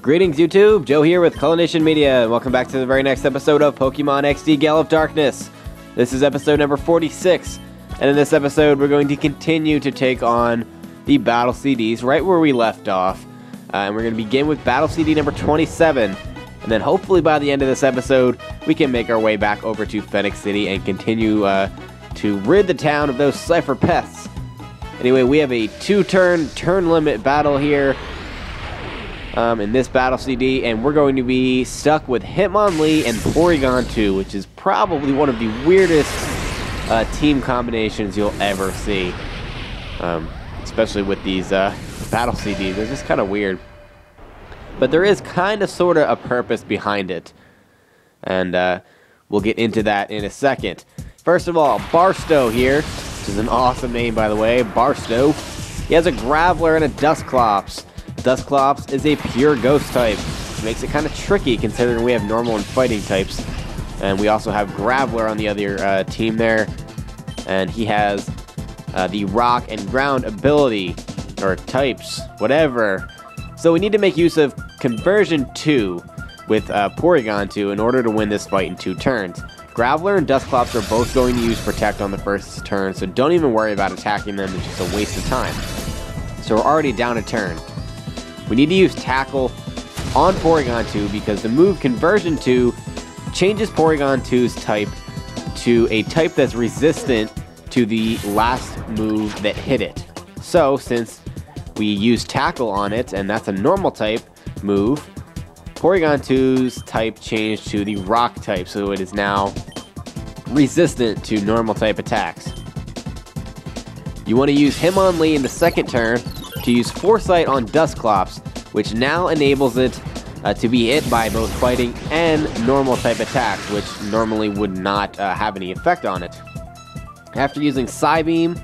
Greetings YouTube, Joe here with Culination Media, and welcome back to the very next episode of Pokemon XD Gale of Darkness. This is episode number 46, and in this episode we're going to continue to take on the Battle CDs right where we left off. And we're going to begin with Battle CD number 27, and then hopefully by the end of this episode we can make our way back over to Fenic City and continue to rid the town of those Cipher pests. Anyway, we have a turn limit battle here. In this Battle CD, and we're going to be stuck with Hitmonlee and Porygon 2, which is probably one of the weirdest team combinations you'll ever see. Especially with these Battle CDs, they're just kind of weird. But there is kind of sort of a purpose behind it, and we'll get into that in a second. First of all, Barstow here, which is an awesome name by the way, Barstow. He has a Graveler and a Dusclops. Dusclops is a pure ghost type, which makes it kind of tricky considering we have normal and fighting types. And we also have Graveler on the other team there, and he has the rock and ground ability, or types, whatever. So we need to make use of Conversion 2 with Porygon 2 in order to win this fight in 2 turns. Graveler and Dusclops are both going to use Protect on the first turn, so don't even worry about attacking them, it's just a waste of time. So we're already down a turn. We need to use Tackle on Porygon 2 because the move Conversion 2 changes Porygon 2's type to a type that's resistant to the last move that hit it. So, since we use Tackle on it, and that's a normal type move, Porygon 2's type changed to the Rock type, so it is now resistant to normal type attacks. You want to use Hitmonlee in the second turn to use Foresight on Dusclops, which now enables it to be hit by both fighting and normal type attacks, which normally would not have any effect on it. After using Psybeam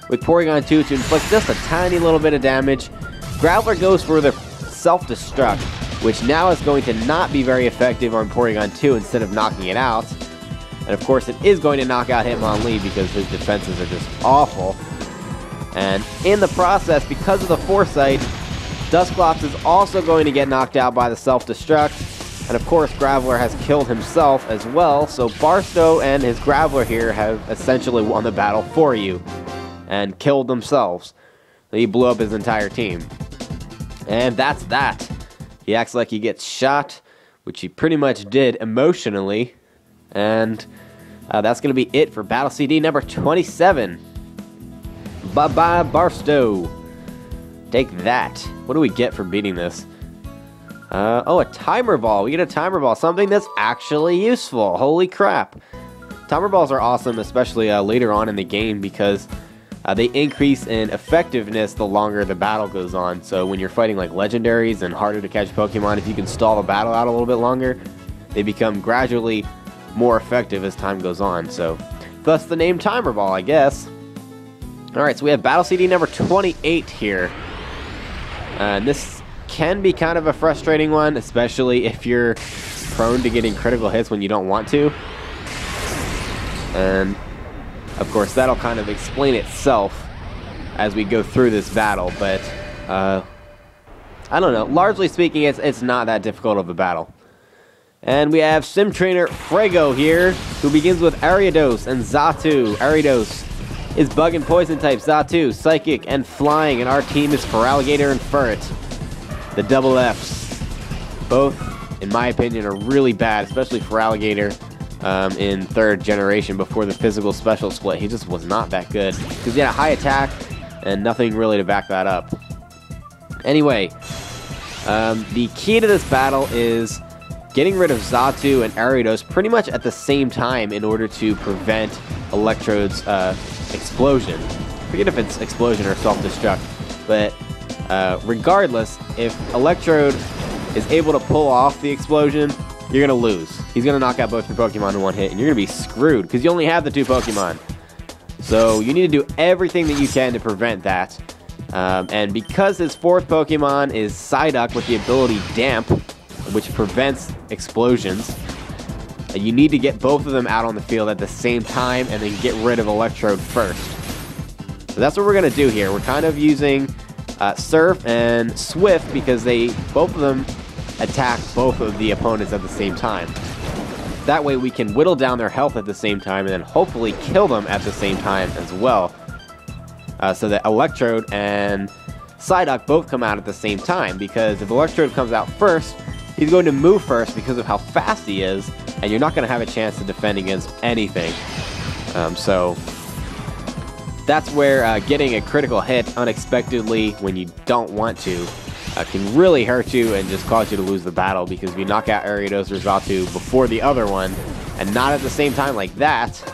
with Porygon 2 to inflict just a tiny little bit of damage, Graveler goes for the Self-Destruct, which now is going to not be very effective on Porygon 2 instead of knocking it out. And of course it is going to knock out Hitmonlee because his defenses are just awful. And in the process, because of the Foresight, Dusclops is also going to get knocked out by the Self-Destruct. And of course, Graveler has killed himself as well, so Barstow and his Graveler here have essentially won the battle for you and killed themselves. He blew up his entire team. And that's that. He acts like he gets shot, which he pretty much did emotionally. And that's going to be it for Battle CD number 27. Bye-bye, Barstow. Take that. What do we get for beating this? Oh, a timer ball. We get a timer ball, something that's actually useful. Holy crap. Timer balls are awesome, especially later on in the game, because they increase in effectiveness the longer the battle goes on. So when you're fighting like legendaries and harder to catch Pokemon, if you can stall the battle out a little bit longer, they become gradually more effective as time goes on. So thus the name timer ball, I guess. Alright, so we have Battle CD number 28 here. And this can be kind of a frustrating one, especially if you're prone to getting critical hits when you don't want to. And, of course, that'll kind of explain itself as we go through this battle. But, I don't know. Largely speaking, it's not that difficult of a battle. And we have Sim Trainer Frago here, who begins with Ariados and Xatu. Ariados is Bug and Poison type, Xatu, Psychic, and Flying, and our team is Feraligatr and Ferret. The double Fs. Both, in my opinion, are really bad, especially Feraligatr in 3rd generation before the physical special split. He just was not that good, because he had a high attack and nothing really to back that up. Anyway, the key to this battle is getting rid of Xatu and Ariados pretty much at the same time in order to prevent Electrode's explosion. Forget if it's explosion or self-destruct, but regardless, if Electrode is able to pull off the explosion, you're gonna lose. He's gonna knock out both your Pokemon in one hit, and you're gonna be screwed because you only have the 2 Pokemon. So you need to do everything that you can to prevent that. And because his 4th Pokemon is Psyduck with the ability Damp, which prevents explosions, you need to get both of them out on the field at the same time and then get rid of Electrode first. So that's what we're going to do here. We're kind of using Surf and Swift because both of them attack both of the opponents at the same time. That way we can whittle down their health at the same time and then hopefully kill them at the same time as well. So that Electrode and Psyduck both come out at the same time, because if Electrode comes out first, he's going to move first because of how fast he is, and you're not going to have a chance to defend against anything. So that's where getting a critical hit unexpectedly when you don't want to can really hurt you and just cause you to lose the battle, because if you knock out Ariados or Xatu before the other one, and not at the same time like that,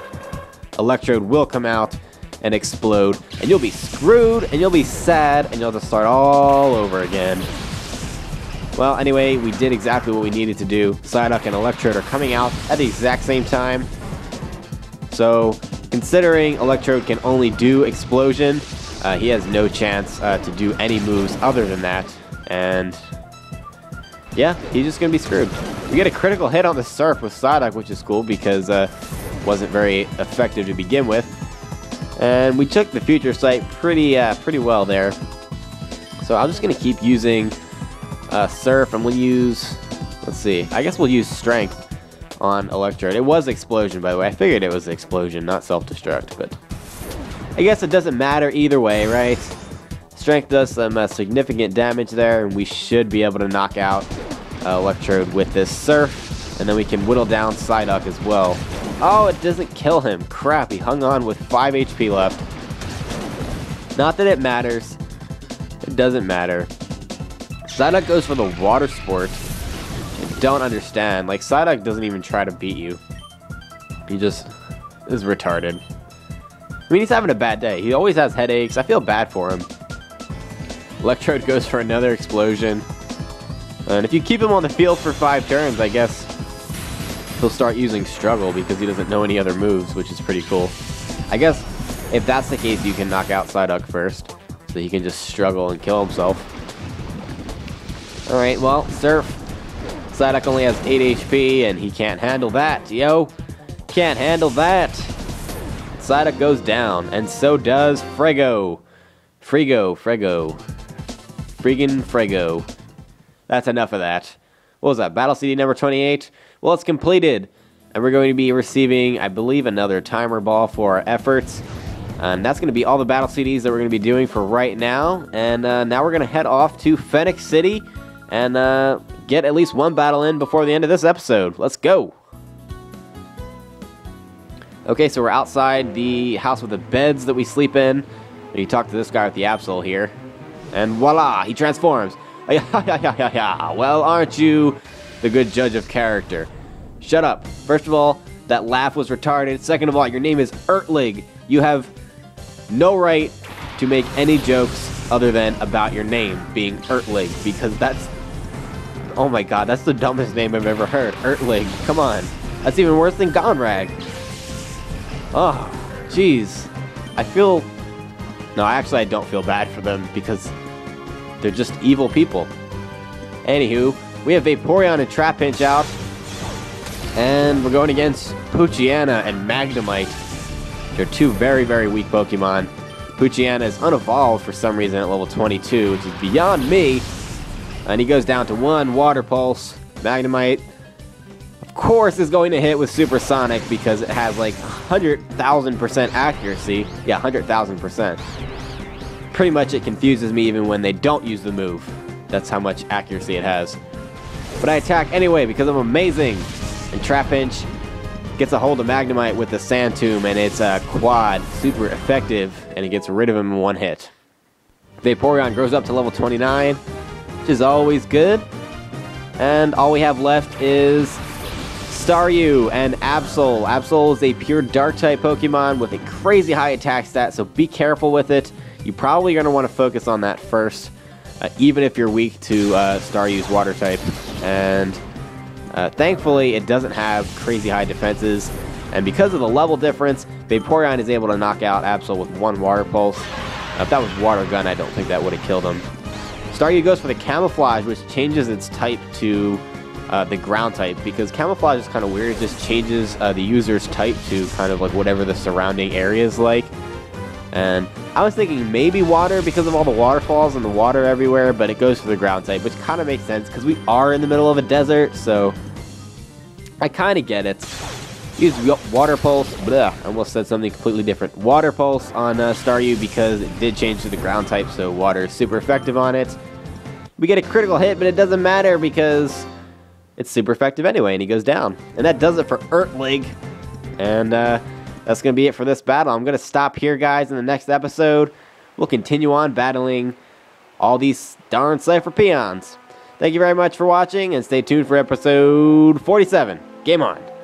Electrode will come out and explode, and you'll be screwed, and you'll be sad, and you'll have to start all over again. Well, anyway, we did exactly what we needed to do. Psyduck and Electrode are coming out at the exact same time. So, considering Electrode can only do Explosion, he has no chance to do any moves other than that. And yeah, he's just going to be screwed. We get a critical hit on the Surf with Psyduck, which is cool because it wasn't very effective to begin with. And we took the Future Sight pretty well there. So I'm just going to keep using Surf, and we'll use, let's see, I guess we'll use Strength on Electrode. It was Explosion, by the way. I figured it was Explosion, not Self-Destruct, but I guess it doesn't matter either way, right? Strength does some significant damage there, and we should be able to knock out Electrode with this Surf, and then we can whittle down Psyduck as well. Oh, it doesn't kill him. Crap, he hung on with 5 HP left. Not that it matters. It doesn't matter. Psyduck goes for the Water Sport. I don't understand. Like, Psyduck doesn't even try to beat you. He just is retarded. I mean, he's having a bad day. He always has headaches. I feel bad for him. Electrode goes for another Explosion. And if you keep him on the field for 5 turns, I guess he'll start using Struggle because he doesn't know any other moves, which is pretty cool. I guess if that's the case, you can knock out Psyduck first, so he can just struggle and kill himself. Alright, well, Surf. Psyduck only has 8 HP, and he can't handle that, yo. Can't handle that. Psyduck goes down, and so does Frego. Friggin' Frego. That's enough of that. What was that, Battle CD number 28? Well, it's completed, and we're going to be receiving, I believe, another timer ball for our efforts. And that's going to be all the battle CDs that we're going to be doing for right now. And now we're going to head off to Fenic City and get at least one battle in before the end of this episode. Let's go! Okay, so we're outside the house with the beds that we sleep in. You talk to this guy with the Absol here. And voila, he transforms. Well, aren't you the good judge of character? Shut up. First of all, that laugh was retarded. Second of all, your name is Ertlig. You have no right to make any jokes other than about your name being Ertlig, because that's, oh my god, that's the dumbest name I've ever heard. Ertlig, come on. That's even worse than Gonrag. Oh, jeez. I feel, no, actually I don't feel bad for them because they're just evil people. Anywho, we have Vaporeon and Trapinch out. And we're going against Poochyena and Magnemite. They're two very, very weak Pokemon. Poochyena is unevolved for some reason at level 22, which is beyond me. And he goes down to 1 Water Pulse. Magnemite, of course, is going to hit with Supersonic because it has like 100,000% accuracy. Yeah, 100,000%. Pretty much it confuses me even when they don't use the move. That's how much accuracy it has. But I attack anyway because I'm amazing. And Trapinch gets a hold of Magnemite with the Sand Tomb, and it's a quad, super effective, and he gets rid of him in 1 hit. Vaporeon grows up to level 29, which is always good. And all we have left is Staryu and Absol. Absol is a pure Dark-type Pokemon with a crazy high attack stat, so be careful with it. You're probably going to want to focus on that first, even if you're weak to Staryu's Water-type. And thankfully, it doesn't have crazy high defenses, and because of the level difference, Vaporeon is able to knock out Absol with 1 Water Pulse. If that was Water Gun, I don't think that would have killed him. Staryu goes for the Camouflage, which changes its type to the Ground type, because Camouflage is kind of weird. It just changes the user's type to kind of like whatever the surrounding area is like. And I was thinking maybe water because of all the waterfalls and the water everywhere, but it goes for the ground type, which kind of makes sense because we are in the middle of a desert, so I kind of get it. Use water pulse, I almost said something completely different. Water pulse on Staryu because it did change to the ground type, so water is super effective on it. We get a critical hit, but it doesn't matter because it's super effective anyway, and he goes down. And that does it for Ertlig. And that's going to be it for this battle. I'm going to stop here, guys, in the next episode. We'll continue on battling all these darn Cipher Peons. Thank you very much for watching, and stay tuned for episode 47. Game on.